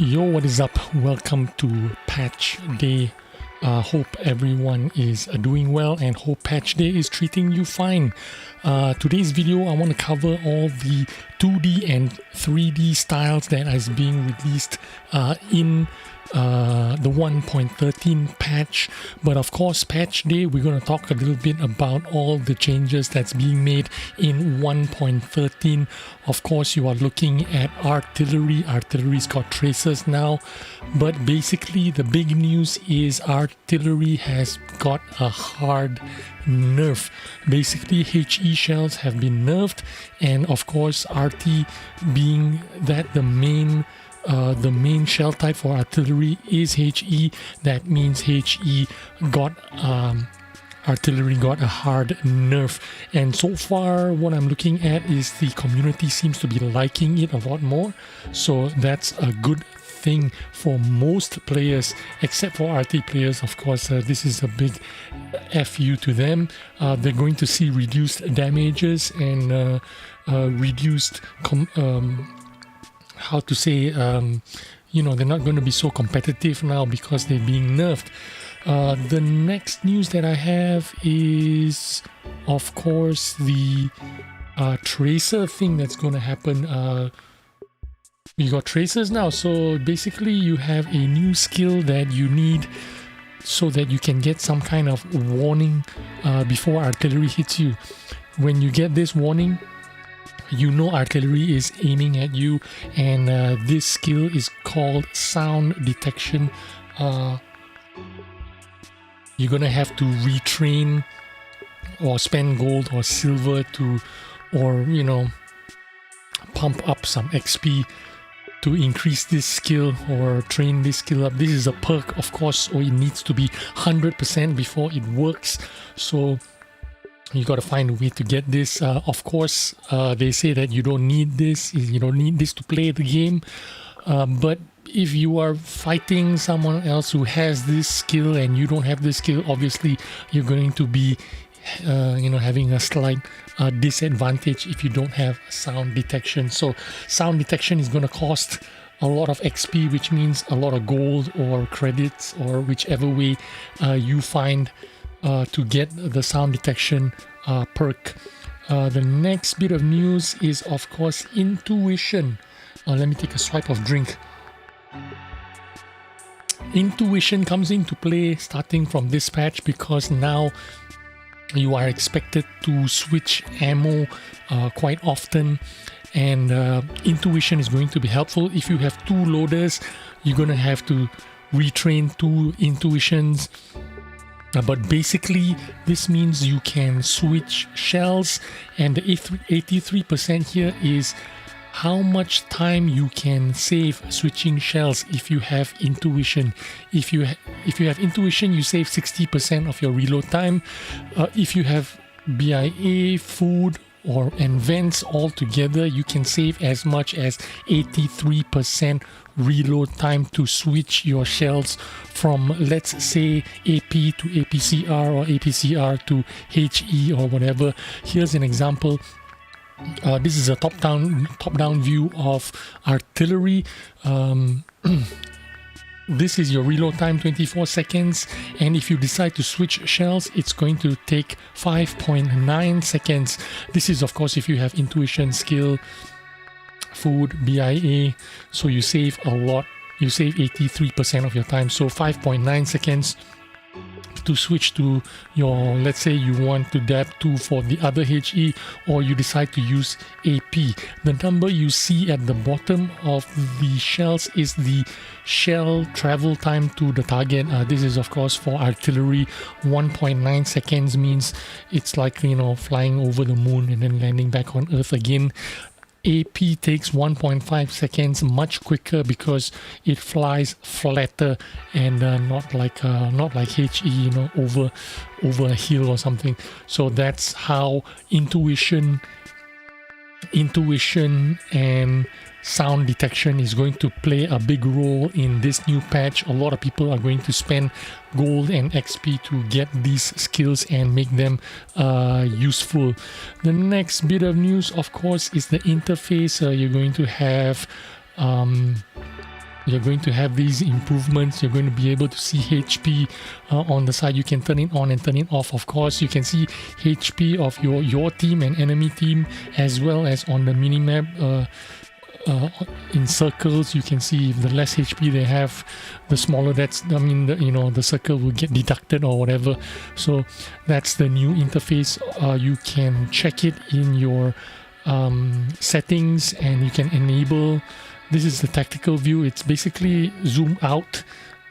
Yo, what is up? Welcome to patch day. Hope everyone is doing well and hope patch day is treating you fine. Today's video, I want to cover all the 2D and 3D styles that is being released in the 1.13 patch. But of course, patch day, we're going to talk a little bit about all the changes that's being made in 1.13. Of course, you are looking at artillery. Artillery's got tracers now, but basically the big news is artillery has got a hard nerf. Basically, HE shells have been nerfed, and of course, Arty being that the main shell type for artillery is HE. That means HE got artillery got a hard nerf, and so far what I'm looking at is the community seems to be liking it a lot more, so that's a good thing for most players except for RT players. Of course, this is a big FU to them. They're going to see reduced damages and reduced how to say, you know, they're not going to be so competitive now because they're being nerfed. The next news that I have is, of course, the tracer thing that's going to happen. You got tracers now, so basically you have a new skill that you need so that you can get some kind of warning before artillery hits you. When you get this warning, you know artillery is aiming at you, and this skill is called sound detection. You're gonna have to retrain or spend gold or silver to, or you know, pump up some XP to increase this skill or train this skill up. This is a perk, of course, or it needs to be 100% before it works. So you got to find a way to get this. Of course, they say that you don't need this. You don't need this to play the game. But if you are fighting someone else who has this skill and you don't have this skill, obviously you're going to be, you know, having a slight disadvantage if you don't have sound detection. So sound detection is going to cost a lot of XP, which means a lot of gold or credits or whichever way you find to get the sound detection perk. The next bit of news is, of course, intuition. Let me take a swipe of drink. Intuition comes into play starting from this patch because now you are expected to switch ammo quite often, and intuition is going to be helpful. If you have two loaders, you're going to have to retrain two intuitions. But basically, this means you can switch shells, and the 83% here is how much time you can save switching shells if you have intuition. If you have intuition, you save 60% of your reload time. If you have BIA, food, and vents all together, you can save as much as 83% reload time to switch your shells from, let's say, AP to APCR or APCR to HE or whatever. Here's an example. This is a top-down view of artillery. This is your reload time, 24 seconds, and if you decide to switch shells, it's going to take 5.9 seconds. This is, of course, if you have intuition, skill, food, BIA, so you save a lot. You save 83% of your time, so 5.9 seconds to switch to your, let's say you want to dab 2 for the other HE, or you decide to use AP. The number you see at the bottom of the shells is the shell travel time to the target. This is, of course, for artillery. 1.9 seconds means it's like, you know, flying over the moon and then landing back on Earth again. AP takes 1.5 seconds, much quicker because it flies flatter and not like HE, you know, over a hill or something. So that's how intuition and sound detection is going to play a big role in this new patch. A lot of people are going to spend gold and XP to get these skills and make them useful. The next bit of news, of course, is the interface. You're going to have you're going to have these improvements. You're going to be able to see HP on the side. You can turn it on and turn it off. Of course, you can see HP of your team and enemy team, as well as on the minimap. In circles, you can see if the less HP they have, the smaller the circle will get deducted or whatever. So that's the new interface. You can check it in your settings, and you can enable. This is the tactical view. It's basically zoom out,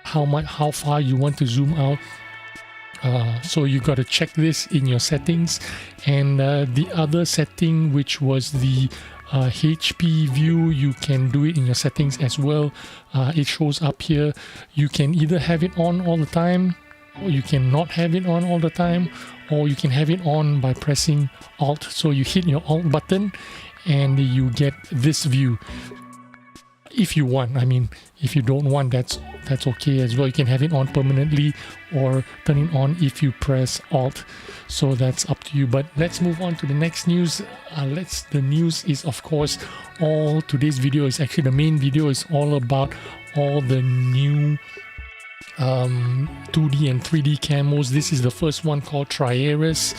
how far you want to zoom out. So you got to check this in your settings. And the other setting, which was the HP view, you can do it in your settings as well. It shows up here. You can either have it on all the time, or you can not have it on all the time, or you can have it on by pressing Alt. So you hit your Alt button and you get this view. If you want, I mean, if you don't want, that's okay as well. You can have it on permanently or turn it on if you press Alt. So that's up to you. But let's move on to the next news. The news is, of course, today's video is actually the main video is all about all the new 2D and 3D camos. This is the first one called Triaris.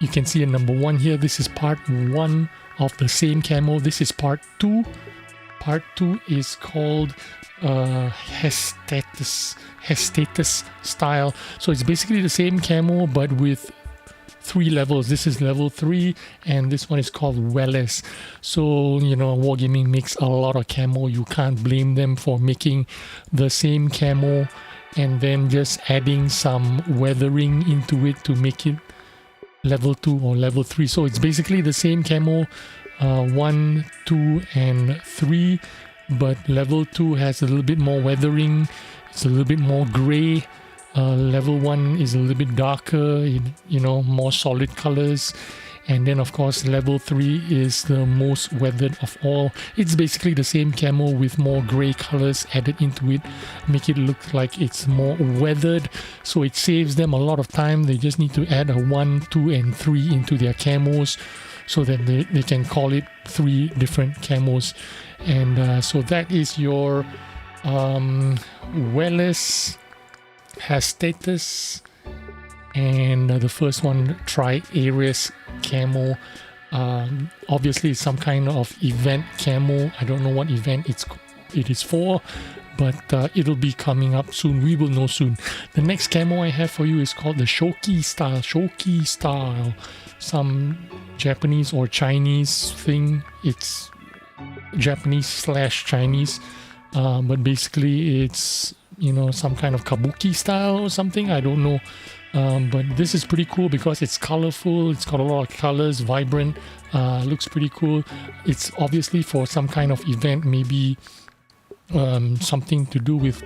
You can see a number 1 here. This is part 1 of the same camo. This is part 2. Part 2 is called Hestatus style. So it's basically the same camo but with 3 levels. This is level 3 and this one is called Welles. So, you know, Wargaming makes a lot of camo. You can't blame them for making the same camo and then just adding some weathering into it to make it level 2 or level 3. So it's basically the same camo 1, 2 and 3, but level 2 has a little bit more weathering. It's a little bit more gray. Level 1 is a little bit darker, you know, more solid colors. And then of course level 3 is the most weathered of all. It's basically the same camo with more gray colors added into it, make it look like it's more weathered. So it saves them a lot of time. They just need to add a 1, 2 and 3 into their camos so that they can call it 3 different camos. And so that is your Welles Hestatus, and the first one, Triaris camo. Obviously it's some kind of event camo. I don't know what event it is for, but it'll be coming up soon. We will know soon. The next camo I have for you is called the Shoki style. Shoki style, some Japanese or Chinese thing. It's Japanese/Chinese, but basically it's, you know, some kind of kabuki style or something. I don't know. But this is pretty cool because it's colorful. It's got a lot of colors, vibrant, looks pretty cool. It's obviously for some kind of event, maybe something to do with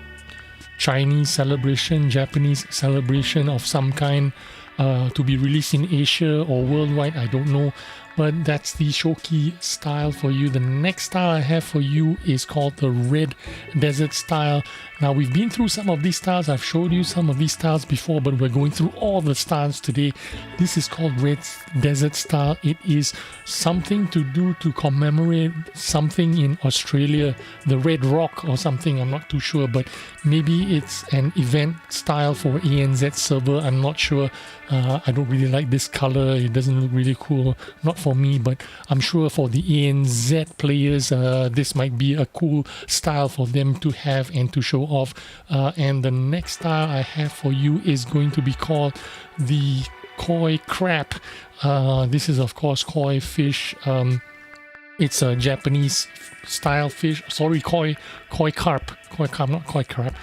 Chinese celebration, Japanese celebration of some kind, to be released in Asia or worldwide. I don't know. But that's the Shoki style for you. The next style I have for you is called the Red Desert style. Now we've been through some of these styles. I've showed you some of these styles before, but we're going through all the styles today. This is called Red Desert style. It is something to do to commemorate something in Australia, the Red Rock or something. I'm not too sure, but maybe it's an event style for ANZ server. I'm not sure. I don't really like this color. It doesn't look really cool. Not for me, but I'm sure for the ANZ players, this might be a cool style for them to have and to show off. And the next style I have for you is going to be called the Koi Crab. This is of course koi fish. It's a Japanese style fish. Sorry, koi carp, not koi crab.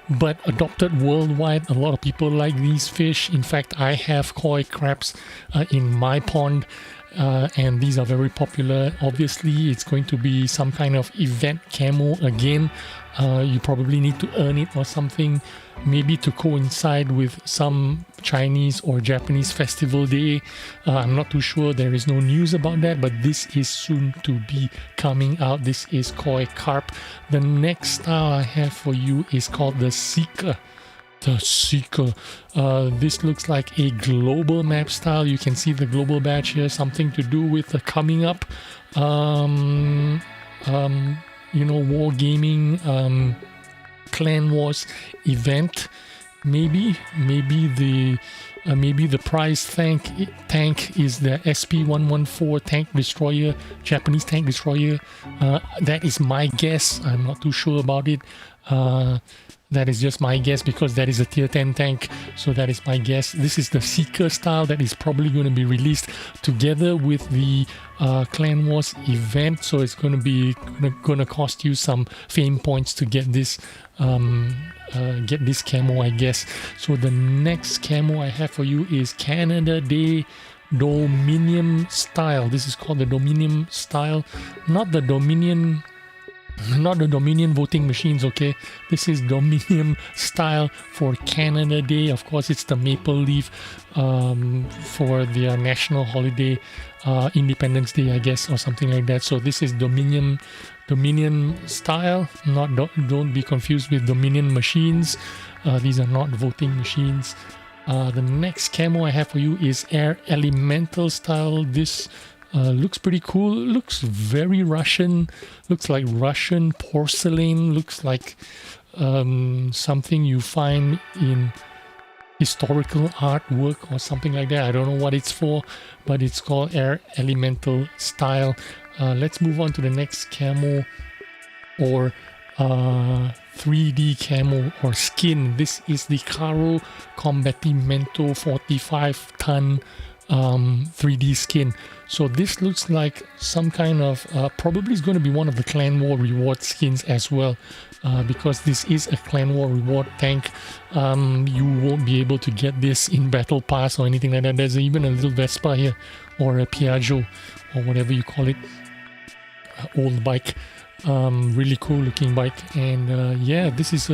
But adopted worldwide. A lot of people like these fish. In fact, I have koi crabs in my pond, and these are very popular. Obviously, it's going to be some kind of event camo again. You probably need to earn it or something, maybe to coincide with some Chinese or Japanese festival day. I'm not too sure. There is no news about that, but this is soon to be coming out. This is koi carp. The next style I have for you is called the Seeker. The Seeker. This looks like a global map style. You can see the global badge here, something to do with the coming up wargaming Clan Wars event. Maybe the prize tank is the SP-114 tank destroyer, Japanese tank destroyer. That is my guess. I'm not too sure about it. That is just my guess because that is a tier 10 tank, so that is my guess. This is the Seeker style that is probably going to be released together with the Clan Wars event, so it's going to cost you some fame points to get this camo, I guess. So the next camo I have for you is Canada Day Dominion style. This is called the Dominion style, not the Dominion voting machines, okay? This is Dominion style for Canada Day. Of course, it's the maple leaf for their national holiday, Independence Day, I guess, or something like that. So this is Dominion style. Don't be confused with Dominion machines. These are not voting machines. The next camo I have for you is Air Elemental style. This looks pretty cool. Looks very Russian. Looks like Russian porcelain. Looks like something you find in historical artwork or something like that. I don't know what it's for, but it's called Air Elemental style. Let's move on to the next camo, or 3D camo or skin. This is the Carro Combattimento 45-ton 3D skin. So this looks like some kind of probably is going to be one of the Clan War reward skins as well, because this is a Clan War reward tank. You won't be able to get this in Battle Pass or anything like that. There's even a little Vespa here, or a Piaggio, or whatever you call it, old bike. Really cool looking bike. And yeah, this is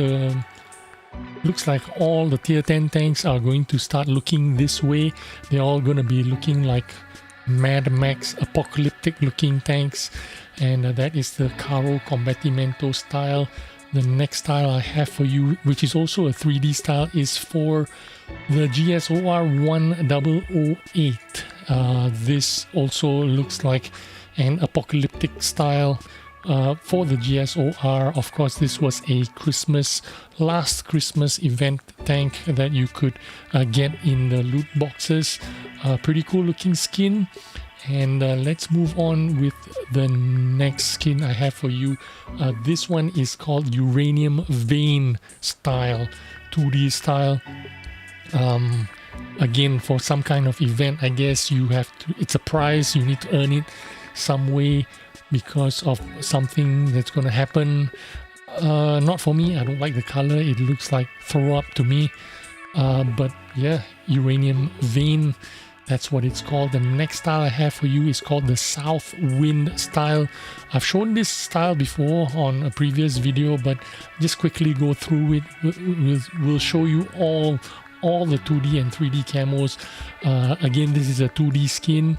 looks like all the tier 10 tanks are going to start looking this way. They're all going to be looking like Mad Max apocalyptic looking tanks, and that is the Carro Combattimento style. The next style I have for you, which is also a 3D style, is for the GSOR 1008. This also looks like an apocalyptic style for the GSOR. Of course, this was a last Christmas event tank that you could get in the loot boxes. Pretty cool looking skin. And let's move on with the next skin I have for you. This one is called Uranium Vein style, 2D style. Again, for some kind of event, I guess you have to, it's a prize, you need to earn it some way because of something that's going to happen. Not for me, I don't like the color, it looks like throw up to me. But yeah, Uranium Vein, that's what it's called. The next style I have for you is called the Southwind style. I've shown this style before on a previous video, but just quickly go through it. We'll show you all the 2D and 3D camos. Again, this is a 2D skin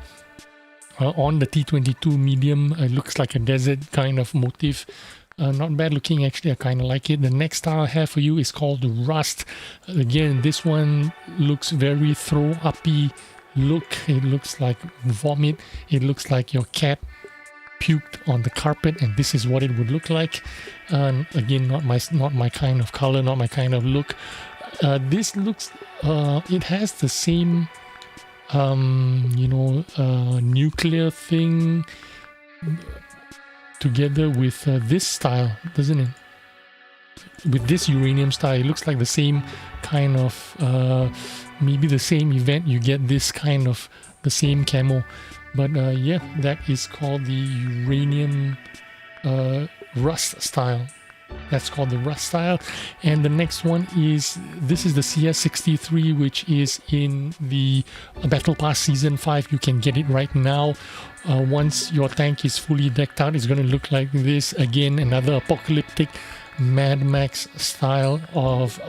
on the T22 medium. It looks like a desert kind of motif. Not bad looking, actually. I kind of like it. The next style I have for you is called the Rust. Again, this one looks very throw-uppy look. It looks like vomit. It looks like your cat puked on the carpet, and this is what it would look like. Again, not my kind of color, not my kind of look. This looks, it has the same, nuclear thing together with this style, doesn't it? With this uranium style, it looks like the same kind of, maybe the same event, you get this kind of, the same camo. But yeah, that is called the Uranium Rust style. That's called the Rust style. And the next one is, this is the CS63, which is in the Battle Pass Season 5. You can get it right now. Once your tank is fully decked out, it's going to look like this. Again, another apocalyptic Mad Max style of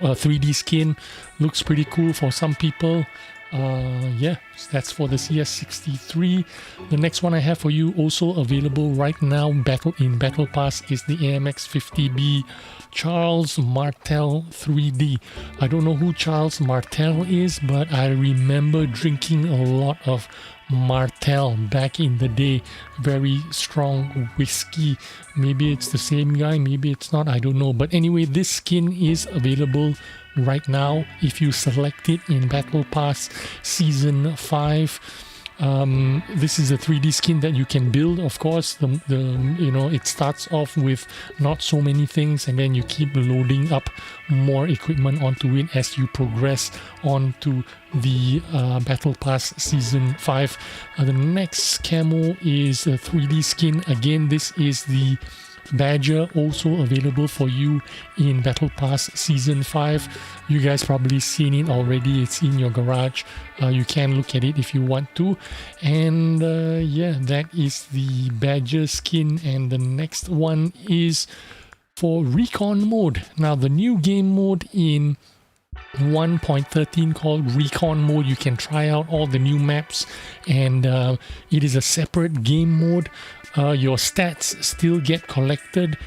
3D skin. Looks pretty cool for some people. Yeah, that's for the CS63. The next one I have for you, also available right now in Battle Pass, is the AMX 50B Charles Martel 3D. I don't know who Charles Martel is, but I remember drinking a lot of Martel back in the day. Very strong whiskey. Maybe it's the same guy, maybe it's not, I don't know. But anyway, this skin is available right now if you select it in Battle Pass Season 5. This is a 3D skin that you can build. Of course, it starts off with not so many things, and then you keep loading up more equipment onto it as you progress onto the Battle Pass Season 5. The next camo is a 3D skin. Again, this is the Badger, also available for you in Battle Pass Season 5. You guys probably seen it already. It's in your garage. You can look at it if you want to. And yeah, that is the Badger skin. And the next one is for Recon mode. Now, the new game mode in 1.13 called Recon mode, you can try out all the new maps, and it is a separate game mode. Your stats still get collected,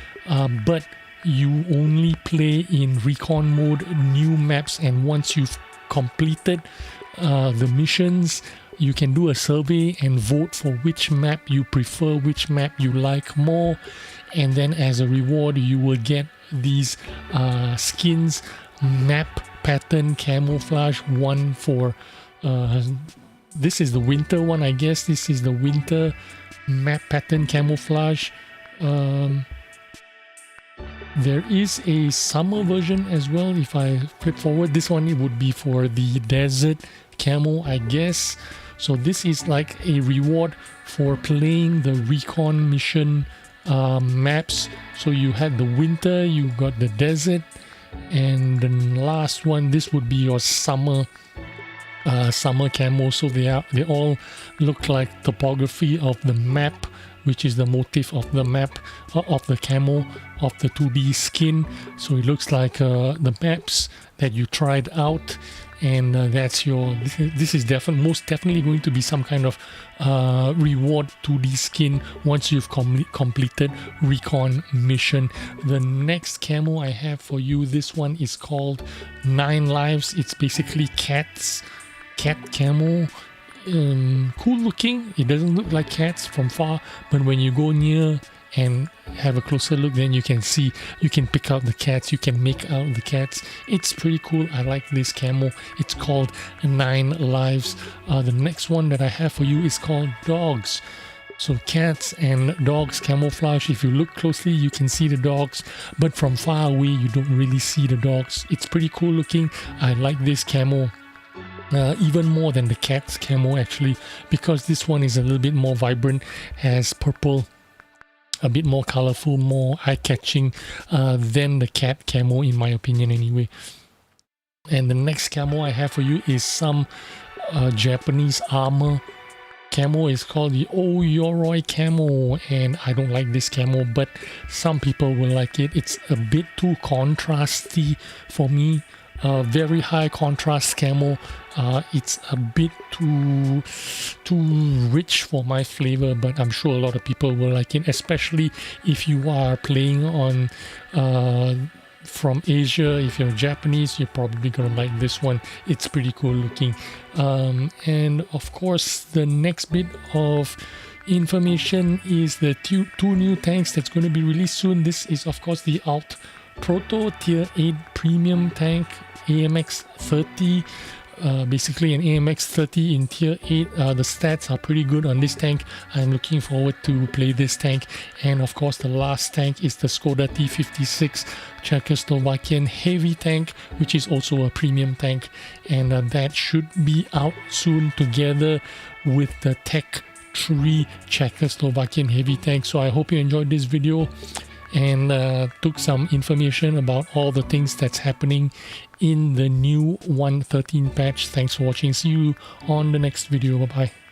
but you only play in Recon mode, new maps, and once you've completed the missions, you can do a survey and vote for which map you prefer, which map you like more, and then as a reward you will get these skins, map pattern camouflage, one for this is the winter one, I guess. This is the winter map pattern camouflage. There is a summer version as well. If I flip forward, this one, it would be for the desert camo, I guess. So this is like a reward for playing the Recon Mission maps. So you had the winter, you got the desert, and the last one, this would be your summer camo. So they all look like topography of the map, which is the motif of the map of the camo of the 2D skin. So it looks like the maps that you tried out, and that's your. This is most definitely going to be some kind of reward 2D skin once you've completed Recon Mission. The next camo I have for you, this one is called 9 Lives. It's basically cat camo. Cool looking. It doesn't look like cats from far, but when you go near and have a closer look, then you can see, you can pick out the cats, you can make out the cats. It's pretty cool. I like this camo. It's called 9 Lives. The next one that I have for you is called Dogs. So cats and dogs camouflage. If you look closely, you can see the dogs, but from far away you don't really see the dogs. It's pretty cool looking. I like this camo even more than the cat's camo, actually, because this one is a little bit more vibrant, has purple, a bit more colorful, more eye-catching than the cat camo, in my opinion anyway. And the next camo I have for you is some Japanese armor camo. Is called the o-yoroi camo, and I don't like this camo, but some people will like it. It's a bit too contrasty for me. Very high contrast camo. It's a bit too rich for my flavor, but I'm sure a lot of people will like it, especially if you are playing on from Asia. If you're Japanese, you're probably gonna like this one. It's pretty cool looking. And of course, the next bit of information is the two new tanks that's going to be released soon. This is of course the Alt Proto Tier 8 Premium Tank AMX 30. Basically an AMX 30 in Tier 8. The stats are pretty good on this tank. I'm looking forward to play this tank. And of course the last tank is the Skoda T56 Czechoslovakian heavy tank, which is also a premium tank, and that should be out soon together with the Tech 3 Czechoslovakian heavy tank. So I hope you enjoyed this video and took some information about all the things that's happening in the new 1.13 patch. Thanks for watching. See you on the next video. Bye bye.